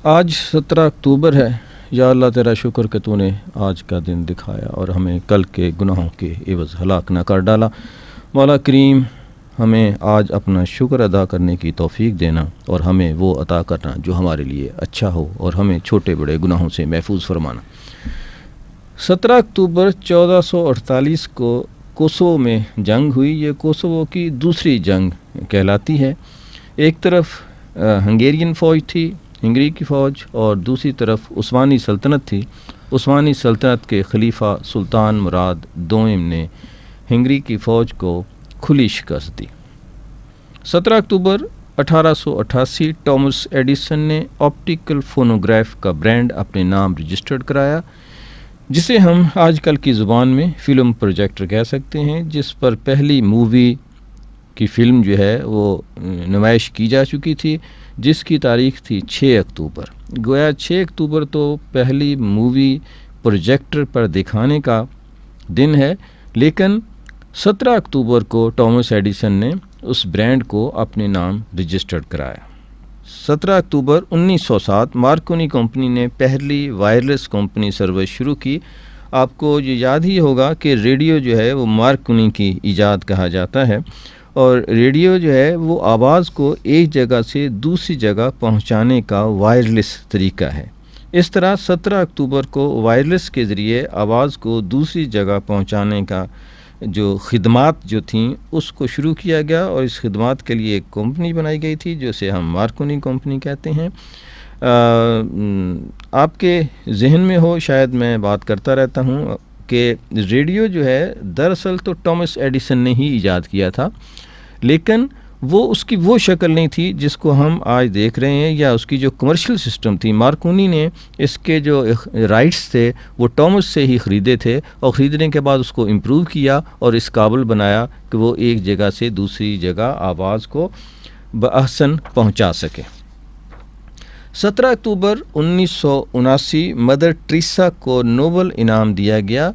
آج 17 اکتوبر ہے. یا اللہ تیرا شکر کہ تو نے آج کا دن دکھایا اور ہمیں کل کے گناہوں کے عوض ہلاک نہ کر ڈالا. مولا کریم ہمیں آج اپنا شکر ادا کرنے کی توفیق دینا اور ہمیں وہ عطا کرنا جو ہمارے لیے اچھا ہو اور ہمیں چھوٹے بڑے گناہوں سے محفوظ فرمانا. 17 اکتوبر 1448 کو کوسوو میں جنگ ہوئی. یہ کوسوو کی دوسری جنگ کہلاتی ہے. ایک طرف ہنگیرین فوج تھی، ہنگری کی فوج، اور دوسری طرف عثمانی سلطنت تھی. عثمانی سلطنت کے خلیفہ سلطان مراد دوئم نے ہنگری کی فوج کو کھلی شکست دی. 17 اکتوبر 1888 ٹامس ایڈیسن نے آپٹیکل فونوگراف کا برانڈ اپنے نام رجسٹرڈ کرایا، جسے ہم آج کل کی زبان میں فلم پروجیکٹر کہہ سکتے ہیں، جس پر پہلی مووی کی فلم جو ہے وہ نمائش کی جا چکی تھی، جس کی تاریخ تھی 6 اکتوبر. گویا 6 اکتوبر تو پہلی مووی پروجیکٹر پر دکھانے کا دن ہے، لیکن 17 اکتوبر کو ٹامس ایڈیسن نے اس برانڈ کو اپنے نام رجسٹرڈ کرایا. 17 اکتوبر 1907 مارکونی کمپنی نے پہلی وائرلیس کمپنی سروس شروع کی. آپ کو یہ یاد ہی ہوگا کہ ریڈیو جو ہے وہ مارکونی کی ایجاد کہا جاتا ہے، اور ریڈیو جو ہے وہ آواز کو ایک جگہ سے دوسری جگہ پہنچانے کا وائرلیس طریقہ ہے. اس طرح 17 اکتوبر کو وائرلیس کے ذریعے آواز کو دوسری جگہ پہنچانے کا جو خدمات جو تھیں اس کو شروع کیا گیا، اور اس خدمات کے لیے ایک کمپنی بنائی گئی تھی جسے ہم مارکونی کمپنی کہتے ہیں. آپ کے ذہن میں ہو، شاید میں بات کرتا رہتا ہوں کہ ریڈیو جو ہے دراصل تو ٹامس ایڈیسن نے ہی ایجاد کیا تھا، لیکن وہ اس کی وہ شکل نہیں تھی جس کو ہم آج دیکھ رہے ہیں، یا اس کی جو کمرشل سسٹم تھی. مارکونی نے اس کے جو رائٹس تھے وہ ٹامس سے ہی خریدے تھے، اور خریدنے کے بعد اس کو امپروو کیا اور اس قابل بنایا کہ وہ ایک جگہ سے دوسری جگہ آواز کو بآسن پہنچا سکے. 17 اکتوبر 1979 مدر ٹریسا کو نوبل انعام دیا گیا.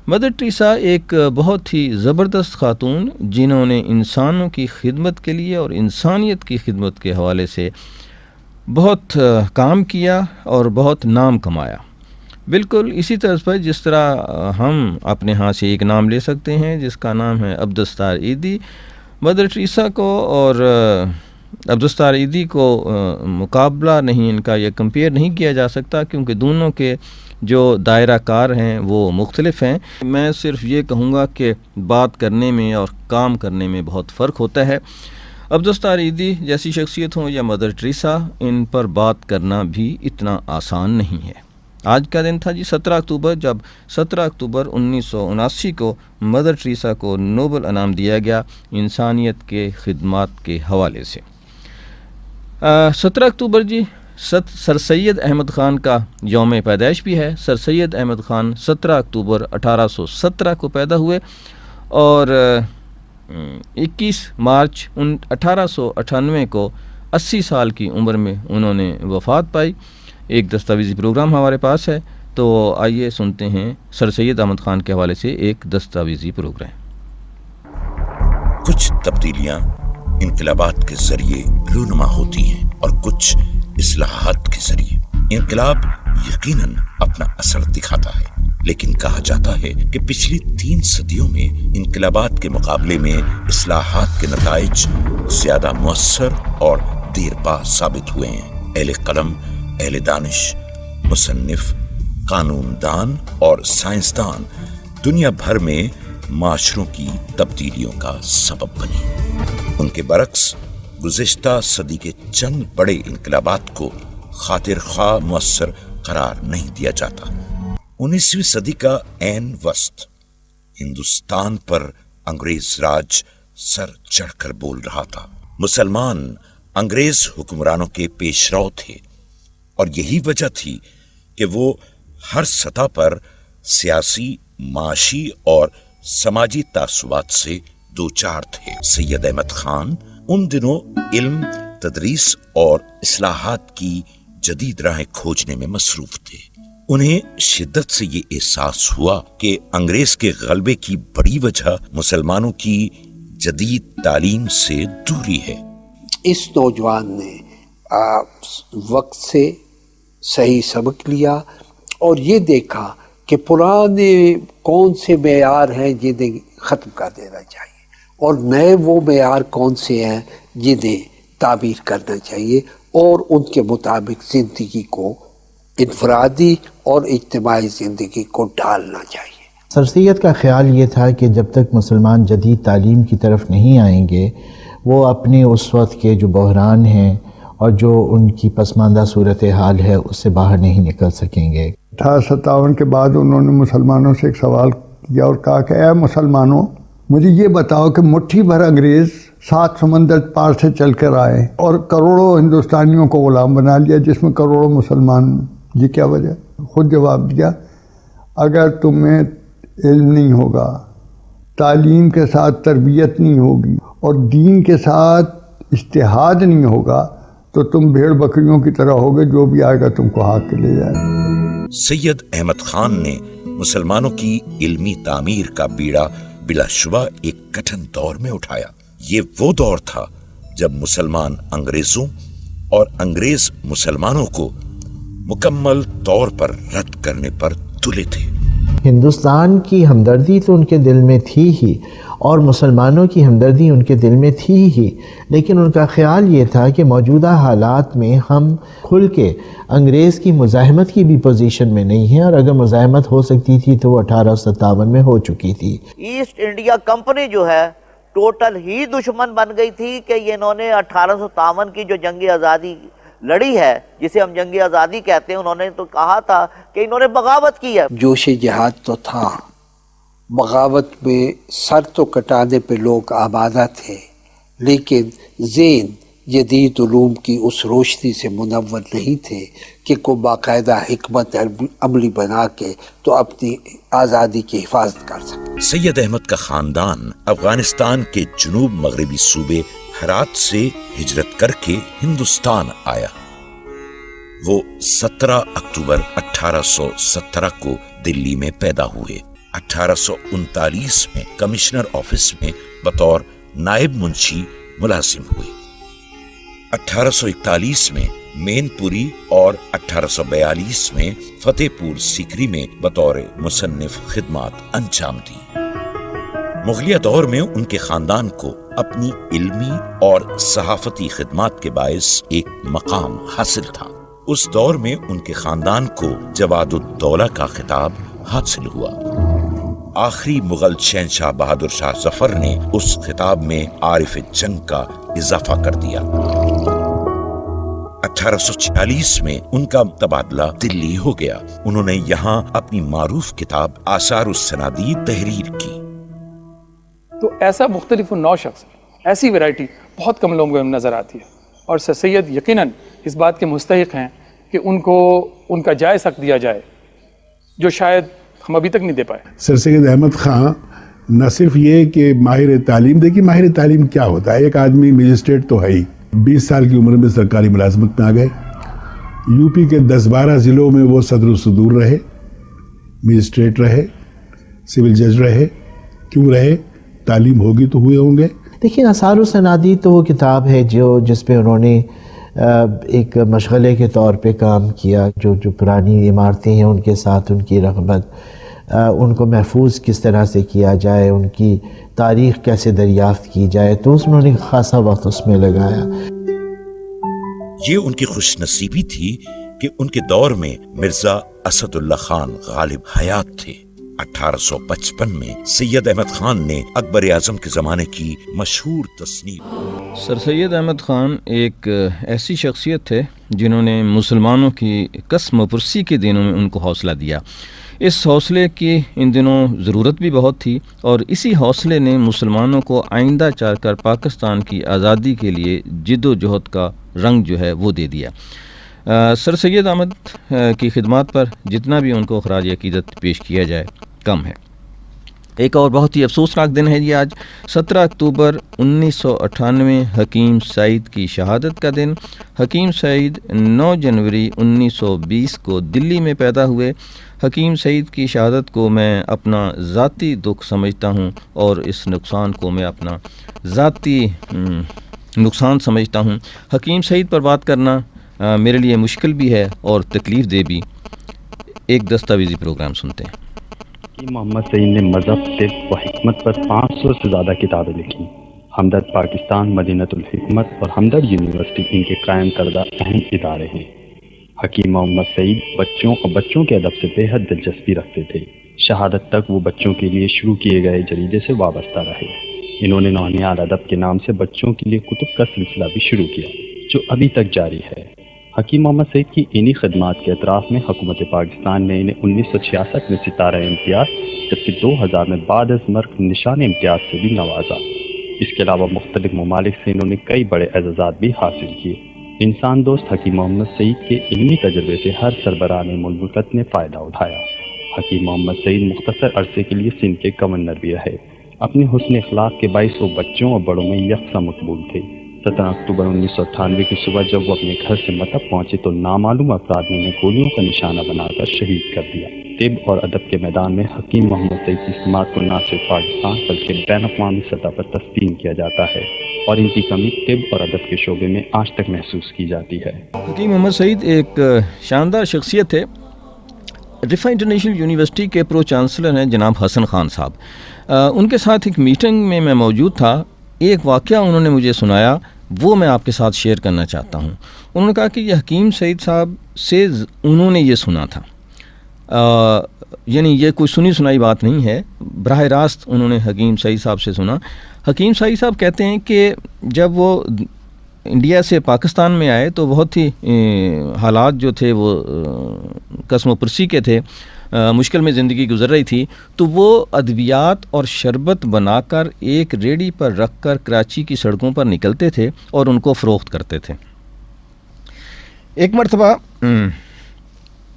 مدر ٹریسا ایک بہت ہی زبردست خاتون، جنہوں نے انسانوں کی خدمت کے لیے اور انسانیت کی خدمت کے حوالے سے بہت کام کیا اور بہت نام کمایا. بالکل اسی طرز پر جس طرح ہم اپنے ہاں سے ایک نام لے سکتے ہیں جس کا نام ہے عبدالستار ایدھی. مدر ٹریسا کو اور عبدالستار ایدھی کو مقابلہ نہیں، ان کا یہ کمپیئر نہیں کیا جا سکتا، کیونکہ دونوں کے جو دائرہ کار ہیں وہ مختلف ہیں. میں صرف یہ کہوں گا کہ بات کرنے میں اور کام کرنے میں بہت فرق ہوتا ہے. عبدالستار ایدھی جیسی شخصیت ہوں یا مدر ٹریسا، ان پر بات کرنا بھی اتنا آسان نہیں ہے. آج کا دن تھا جی 17 اکتوبر، جب 17 اکتوبر 1979 کو مدر ٹریسا کو نوبل انعام دیا گیا انسانیت کے خدمات کے حوالے سے. 17 اکتوبر جی سر سید احمد خان کا یوم پیدائش بھی ہے. سر سید احمد خان 17 اکتوبر 1817 کو پیدا ہوئے، اور 21 مارچ 1898 کو 80 سال کی عمر میں انہوں نے وفات پائی. ایک دستاویزی پروگرام ہمارے پاس ہے، تو آئیے سنتے ہیں سر سید احمد خان کے حوالے سے ایک دستاویزی پروگرام. کچھ تبدیلیاں انقلابات کے ذریعے رونما ہوتی ہیں اور کچھ اصلاحات کے ذریعے. انقلاب یقیناً اپنا اثر دکھاتا ہے، لیکن کہا جاتا ہے کہ پچھلی 3 صدیوں میں انقلابات کے مقابلے میں اصلاحات کے نتائج زیادہ مؤثر اور دیر پا ثابت ہوئے ہیں. اہل قلم، اہل دانش، مصنف، قانون دان اور سائنسدان دنیا بھر میں معاشروں کی تبدیلیوں کا سبب بنے. ان کے برعکس گزشتہ صدی کے چند بڑے انقلابات کو خاطر خواہ مؤثر قرار نہیں دیا جاتا. 19ویں صدی کا عین وسط ہندوستان پر انگریز راج سر چڑھ کر بول رہا تھا. مسلمان انگریز حکمرانوں کے پیش رو تھے، اور یہی وجہ تھی کہ وہ ہر سطح پر سیاسی، معاشی اور سماجی تعصبات سے دوچار تھے. سید احمد خان ان دنوں علم، تدریس اور اصلاحات کی جدید راہیں کھوجنے میں مصروف تھے. انہیں شدت سے یہ احساس ہوا کہ انگریز کے غلبے کی بڑی وجہ مسلمانوں کی جدید تعلیم سے دوری ہے. اس نوجوان نے وقت سے صحیح سبق لیا اور یہ دیکھا کہ پرانے کون سے معیار ہیں جنہیں ختم کر دینا چاہیے اور نئے وہ معیار کون سے ہیں جنہیں تعبیر کرنا چاہیے اور ان کے مطابق زندگی کو انفرادی اور اجتماعی زندگی کو ڈھالنا چاہیے۔ سر سید کا خیال یہ تھا کہ جب تک مسلمان جدید تعلیم کی طرف نہیں آئیں گے وہ اپنے اس وقت کے جو بحران ہیں اور جو ان کی پسماندہ صورتحال ہے اس سے باہر نہیں نکل سکیں گے۔ 1857 کے بعد انہوں نے مسلمانوں سے ایک سوال کیا اور کہا کہ اے مسلمانوں، مجھے یہ بتاؤ کہ مٹھی بھر انگریز 7 سمندر پار سے چل کر آئے اور کروڑوں ہندوستانیوں کو غلام بنا لیا جس میں کروڑوں مسلمان، یہ کیا وجہ؟ خود جواب دیا، اگر تمہیں علم نہیں ہوگا، تعلیم کے ساتھ تربیت نہیں ہوگی اور دین کے ساتھ اجتہاد نہیں ہوگا تو تم بھیڑ بکریوں کی طرح ہوگے، جو بھی آئے گا تم کو ہاتھ کے لے جائے گا۔ سید احمد خان نے مسلمانوں کی علمی تعمیر کا بیڑا بلا شبہ ایک کٹھن دور میں اٹھایا۔ یہ وہ دور تھا جب مسلمان انگریزوں اور انگریز مسلمانوں کو مکمل طور پر رد کرنے پر تلے تھے۔ ہندوستان کی ہمدردی تو ان کے دل میں تھی ہی اور مسلمانوں کی ہمدردی ان کے دل میں تھی ہی، لیکن ان کا خیال یہ تھا کہ موجودہ حالات میں ہم کھل کے انگریز کی مزاحمت کی بھی پوزیشن میں نہیں ہیں، اور اگر مزاحمت ہو سکتی تھی تو وہ 1857 میں ہو چکی تھی۔ ایسٹ انڈیا کمپنی جو ہے ٹوٹل ہی دشمن بن گئی تھی کہ انہوں نے 1857 کی جو جنگ آزادی لڑی ہے، جسے ہم جنگ آزادی کہتے ہیں، انہوں نے تو کہا تھا کہ انہوں نے بغاوت کی ہے۔ جوش جہاد تو تھا، بغاوت میں سر تو کٹانے پہ لوگ آمادہ تھے، لیکن ذہن جدید علوم کی اس روشنی سے منور نہیں تھے کہ کوئی باقاعدہ حکمت عملی بنا کے تو اپنی آزادی کی حفاظت کر سکے۔ سید احمد کا خاندان افغانستان کے جنوب مغربی صوبے ہرات سے ہجرت کر کے ہندوستان آیا۔ وہ 17 اکتوبر 1817 کو دلی میں پیدا ہوئے۔ 1839 میں کمشنر آفس میں بطور نائب منشی ملازم ہوئے۔ 1841 میں مین پوری اور 1842 میں فتح پور سیکری میں بطور مصنف خدمات انجام دی۔ مغلیہ دور میں ان کے خاندان کو اپنی علمی اور صحافتی خدمات کے باعث ایک مقام حاصل تھا۔ اس دور میں ان کے خاندان کو جواد الدولہ کا خطاب حاصل ہوا۔ آخری مغل شہنشاہ بہادر شاہ ظفر نے اس خطاب میں عارف جنگ کا اضافہ کر دیا۔ 1846 میں ان کا تبادلہ دلی ہو گیا۔ انہوں نے یہاں اپنی معروف کتاب آثار السنادید تحریر کی۔ تو ایسا مختلف نوع شخص، ایسی ویرائٹی بہت کم لوگوں میں نظر آتی ہے، اور سر سید یقیناً اس بات کے مستحق ہیں کہ ان کو ان کا جائز حق دیا جائے جو شاید ہم ابھی تک نہیں دے پائے۔ سر سید احمد خان نہ صرف یہ کہ ماہر تعلیم، دیکھیے ماہر تعلیم کیا ہوتا ہے، ایک آدمی مجسٹریٹ تو ہے ہی، 20 سال کی عمر میں سرکاری ملازمت میں آ گئے، یو پی کے 10-12 ضلعوں میں وہ صدر الصدور رہے، مجسٹریٹ رہے، سول جج رہے۔ کیوں رہے؟ تعلیم ہوگی تو ہوئے ہوں گے۔ دیکھیں آثار السنادید تو وہ کتاب ہے جس پہ انہوں نے ایک مشغلے کے طور پہ کام کیا، جو پرانی عمارتیں ہیں ان کے ساتھ ان کی رغبت، ان کو محفوظ کس طرح سے کیا جائے، ان کی تاریخ کیسے دریافت کی جائے، تو انہوں نے خاصا وقت اس میں لگایا۔ یہ ان کی خوش نصیبی تھی کہ ان کے دور میں مرزا اسد اللہ خان غالب حیات تھے۔ 1855 میں سید احمد خان نے اکبر اعظم کے زمانے کی مشہور تصنیف۔ سر سید احمد خان ایک ایسی شخصیت تھے جنہوں نے مسلمانوں کی قسم و پرسی کے دنوں میں ان کو حوصلہ دیا۔ اس حوصلے کی ان دنوں ضرورت بھی بہت تھی، اور اسی حوصلے نے مسلمانوں کو آئندہ چل کر پاکستان کی آزادی کے لیے جد و جہد کا رنگ جو ہے وہ دے دیا۔ سر سید احمد کی خدمات پر جتنا بھی ان کو خراج عقیدت پیش کیا جائے کم ہے۔ ایک اور بہت ہی افسوسناک دن ہے یہ آج 17 اکتوبر 1998 حکیم سعید کی شہادت کا دن۔ حکیم سعید 9 جنوری 1920 کو دلی میں پیدا ہوئے۔ حکیم سعید کی شہادت کو میں اپنا ذاتی دکھ سمجھتا ہوں، اور اس نقصان کو میں اپنا ذاتی نقصان سمجھتا ہوں۔ حکیم سعید پر بات کرنا میرے لیے مشکل بھی ہے اور تکلیف دہ بھی. ایک دستاویزی پروگرام سنتے ہیں. محمد سعید نے مذہب، طب و حکمت پر 500 سے زیادہ کتابیں لکھی. ہمدرد پاکستان، مدینۃ الحکمت اور ہمدرد یونیورسٹی ان کے قائم کردہ اہم ادارے ہیں. حکیم محمد سعید بچوں اور بچوں کے ادب سے بے حد دلچسپی رکھتے تھے. شہادت تک وہ بچوں کے لیے شروع کیے گئے جریدے سے وابستہ رہے. انہوں نے نونہال ادب کے نام سے بچوں کے لیے کتب کا سلسلہ بھی شروع کیا جو ابھی تک جاری ہے. حکیم محمد سعید کی انہی خدمات کے اعتراف میں حکومت پاکستان نے انہیں 1966 میں ستارہ امتیاز جبکہ 2000 میں بعد از مرگ نشان امتیاز سے بھی نوازا. اس کے علاوہ مختلف ممالک سے انہوں نے کئی بڑے اعزازات بھی حاصل کیے. انسان دوست حکیم محمد سعید کے علمی تجربے سے ہر سربراہ مملکت نے فائدہ اٹھایا. حکیم محمد سعید مختصر عرصے کے لیے سندھ کے گورنر بھی رہے. اپنے حسن اخلاق کے باعث وہ بچوں اور بڑوں میں یکساں مقبول تھے. 17 اکتوبر 1998 کی صبح جب وہ اپنے گھر سے مطب پہنچے تو نامعلوم افراد نے انہیں گولیوں کا نشانہ بنا کر شہید کر دیا. طب اور ادب کے میدان میں حکیم محمد سعید کی سماعت کو نہ صرف پاکستان بلکہ بین الاقوامی سطح پر تسلیم کیا جاتا ہے اور ان کی کمی طب اور ادب کے شعبے میں آج تک محسوس کی جاتی ہے. حکیم محمد سعید ایک شاندار شخصیت ہے. رفا انٹرنیشنل یونیورسٹی کے پرو چانسلر ہیں جناب حسن خان صاحب. ان کے ساتھ ایک میٹنگ میں موجود تھا. ایک واقعہ انہوں نے مجھے سنایا, وہ میں آپ کے ساتھ شیئر کرنا چاہتا ہوں. انہوں نے کہا کہ یہ حکیم سعید صاحب سے انہوں نے یہ سنا تھا, یعنی یہ کوئی سنی سنائی بات نہیں ہے, براہ راست انہوں نے حکیم سعید صاحب سے سنا. حکیم سعید صاحب کہتے ہیں کہ جب وہ انڈیا سے پاکستان میں آئے تو بہت ہی حالات جو تھے وہ قسم و پرسی کے تھے, مشکل میں زندگی گزر رہی تھی. تو وہ ادویات اور شربت بنا کر ایک ریڑھی پر رکھ کر کراچی کی سڑکوں پر نکلتے تھے اور ان کو فروخت کرتے تھے. ایک مرتبہ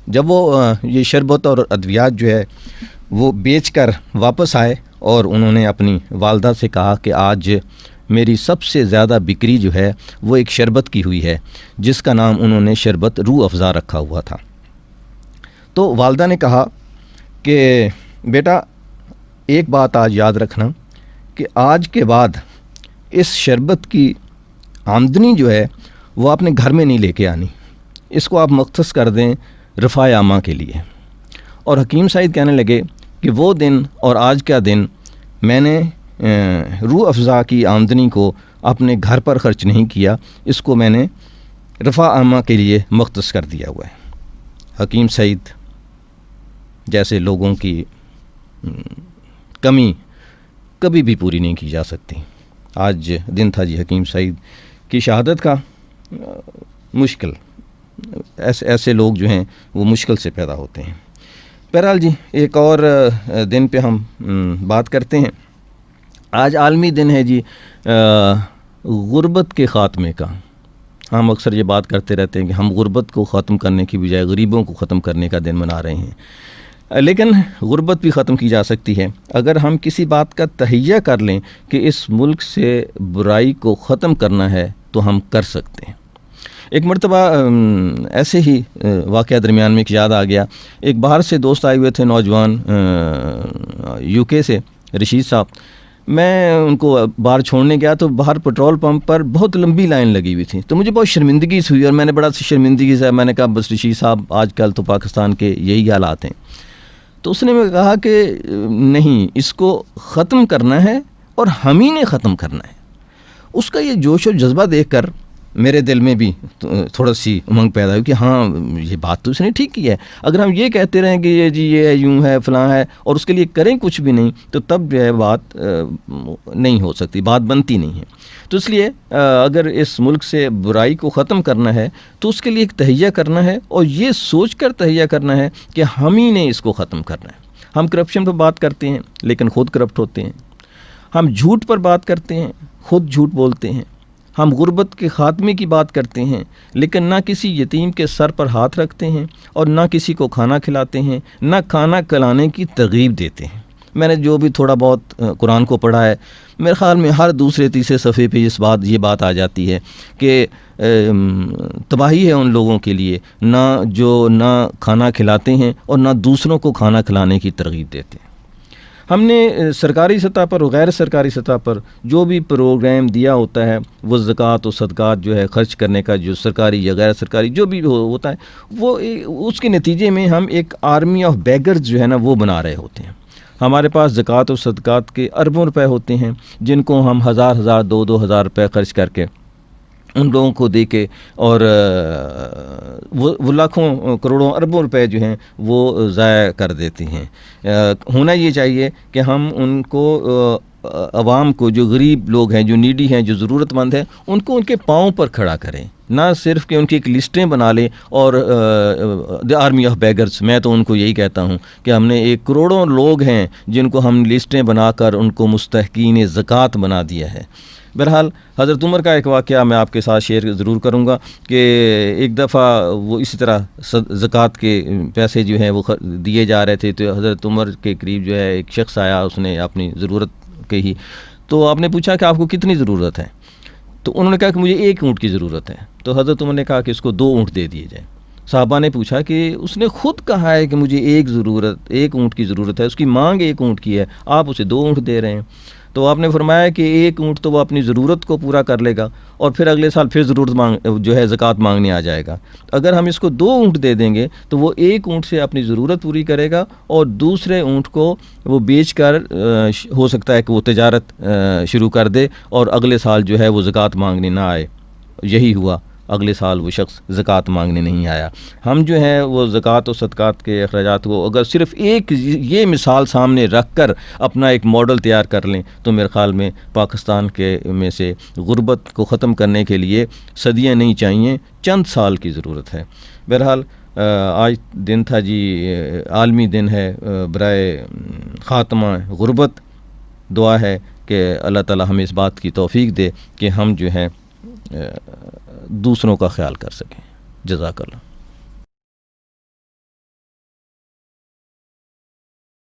جب وہ یہ شربت اور ادویات جو ہے وہ بیچ کر واپس آئے اور انہوں نے اپنی والدہ سے کہا کہ آج میری سب سے زیادہ بکری جو ہے وہ ایک شربت کی ہوئی ہے جس کا نام انہوں نے شربت روح افزا رکھا ہوا تھا. تو والدہ نے کہا کہ بیٹا ایک بات آج یاد رکھنا کہ آج کے بعد اس شربت کی آمدنی جو ہے وہ اپنے گھر میں نہیں لے کے آنی, اس کو آپ مختص کر دیں رفاع عامہ کے لیے. اور حکیم سعید کہنے لگے کہ وہ دن اور آج کا دن میں نے روح افزا کی آمدنی کو اپنے گھر پر خرچ نہیں کیا, اس کو میں نے رفاع عامہ کے لیے مختص کر دیا ہوا ہے. حکیم سعید جیسے لوگوں کی کمی کبھی بھی پوری نہیں کی جا سکتی. آج دن تھا جی حکیم سعید کی شہادت کا. مشکل ایسے لوگ جو ہیں وہ مشکل سے پیدا ہوتے ہیں. بہرحال جی ایک اور دن پہ ہم بات کرتے ہیں. آج عالمی دن ہے جی غربت کے خاتمے کا. ہم اکثر یہ بات کرتے رہتے ہیں کہ ہم غربت کو ختم کرنے کی بجائے غریبوں کو ختم کرنے کا دن منا رہے ہیں, لیکن غربت بھی ختم کی جا سکتی ہے اگر ہم کسی بات کا تہیہ کر لیں کہ اس ملک سے برائی کو ختم کرنا ہے تو ہم کر سکتے ہیں. ایک مرتبہ ایسے ہی واقعہ درمیان میں ایک یاد آ گیا. ایک باہر سے دوست آئے ہوئے تھے نوجوان یو کے سے, رشید صاحب. میں ان کو باہر چھوڑنے گیا تو باہر پٹرول پمپ پر بہت لمبی لائن لگی ہوئی تھی, تو مجھے بہت شرمندگی سے ہوئی اور میں نے بڑا شرمندگی سے میں نے کہا بس رشید صاحب آج کل تو پاکستان کے یہی حالات ہیں. تو اس نے مجھے کہا کہ نہیں, اس کو ختم کرنا ہے اور ہم ہی نے ختم کرنا ہے. اس کا یہ جوش و جذبہ دیکھ کر میرے دل میں بھی تھوڑا سی امنگ پیدا ہوئی کہ ہاں یہ بات تو اس نے ٹھیک کی ہے. اگر ہم یہ کہتے رہیں کہ یہ جی یہ یوں ہے فلاں ہے اور اس کے لیے کریں کچھ بھی نہیں تو تب جو ہے بات نہیں ہو سکتی, بات بنتی نہیں ہے. تو اس لیے اگر اس ملک سے برائی کو ختم کرنا ہے تو اس کے لیے ایک تہیہ کرنا ہے اور یہ سوچ کر تہیہ کرنا ہے کہ ہم ہی نے اس کو ختم کرنا ہے. ہم کرپشن پر بات کرتے ہیں لیکن خود کرپٹ ہوتے ہیں. ہم جھوٹ پر بات کرتے ہیں, خود جھوٹ بولتے ہیں. ہم غربت کے خاتمے کی بات کرتے ہیں لیکن نہ کسی یتیم کے سر پر ہاتھ رکھتے ہیں اور نہ کسی کو کھانا کھلاتے ہیں, نہ کھانا کھلانے کی ترغیب دیتے ہیں. میں نے جو بھی تھوڑا بہت قرآن کو پڑھا ہے, میرے خیال میں ہر دوسرے تیسرے صفحے پہ یہ بات آ جاتی ہے کہ تباہی ہے ان لوگوں کے لیے نہ کھانا کھلاتے ہیں اور نہ دوسروں کو کھانا کھلانے کی ترغیب دیتے ہیں. ہم نے سرکاری سطح پر اور غیر سرکاری سطح پر جو بھی پروگرام دیا ہوتا ہے وہ زکوٰۃ و صدقات جو ہے خرچ کرنے کا، جو سرکاری یا غیر سرکاری جو بھی ہوتا ہے، وہ اس کے نتیجے میں ہم ایک آرمی آف بیگرز جو ہے نا وہ بنا رہے ہوتے ہیں. ہمارے پاس زکوٰۃ و صدقات کے اربوں روپے ہوتے ہیں جن کو ہم ہزار دو ہزار روپے خرچ کر کے ان لوگوں کو دے کے، اور وہ لاکھوں کروڑوں اربوں روپے جو ہیں وہ ضائع کر دیتے ہیں. ہونا یہ چاہیے کہ ہم ان کو عوام کو، جو غریب لوگ ہیں، جو نیڈی ہیں، جو ضرورت مند ہیں، ان کو ان کے پاؤں پر کھڑا کریں، نہ صرف کہ ان کی ایک لسٹیں بنا لیں. اور دی آرمی آف بیگرز، میں تو ان کو یہی کہتا ہوں کہ ہم نے ایک کروڑوں لوگ ہیں جن کو ہم لسٹیں بنا کر ان کو مستحقین زکوٰۃ بنا دیا ہے. بہرحال حضرت عمر کا ایک واقعہ میں آپ کے ساتھ شیئر ضرور کروں گا کہ ایک دفعہ وہ اسی طرح زکوٰۃ کے پیسے جو ہیں وہ دیے جا رہے تھے، تو حضرت عمر کے قریب جو ہے ایک شخص آیا، اس نے اپنی ضرورت کہی. تو آپ نے پوچھا کہ آپ کو کتنی ضرورت ہے؟ تو انہوں نے کہا کہ مجھے 1 اونٹ کی ضرورت ہے. تو حضرت عمر نے کہا کہ اس کو 2 اونٹ دے دیے جائیں. صحابہ نے پوچھا کہ اس نے خود کہا ہے کہ مجھے 1 اونٹ کی ضرورت ہے، اس کی مانگ 1 اونٹ کی ہے، آپ اسے 2 اونٹ دے رہے ہیں. تو آپ نے فرمایا کہ 1 اونٹ تو وہ اپنی ضرورت کو پورا کر لے گا اور پھر اگلے سال پھر ضرورت جو ہے زکوٰۃ مانگنے آ جائے گا. اگر ہم اس کو 2 اونٹ دے دیں گے تو وہ 1 اونٹ سے اپنی ضرورت پوری کرے گا اور دوسرے اونٹ کو وہ بیچ کر ہو سکتا ہے کہ وہ تجارت شروع کر دے اور اگلے سال جو ہے وہ زکوٰۃ مانگنے نہ آئے. یہی ہوا، اگلے سال وہ شخص زکوٰۃ مانگنے نہیں آیا. ہم جو ہیں وہ زکوٰۃ و صدقات کے اخراجات کو اگر صرف ایک یہ مثال سامنے رکھ کر اپنا ایک ماڈل تیار کر لیں تو میرے خیال میں پاکستان کے میں سے غربت کو ختم کرنے کے لیے صدیاں نہیں چاہیے، چند سال کی ضرورت ہے. بہرحال آج دن تھا جی، عالمی دن ہے برائے خاتمہ غربت. دعا ہے کہ اللہ تعالی ہمیں اس بات کی توفیق دے کہ ہم جو ہے دوسروں کا خیال کر سکیں. جزاک اللہ.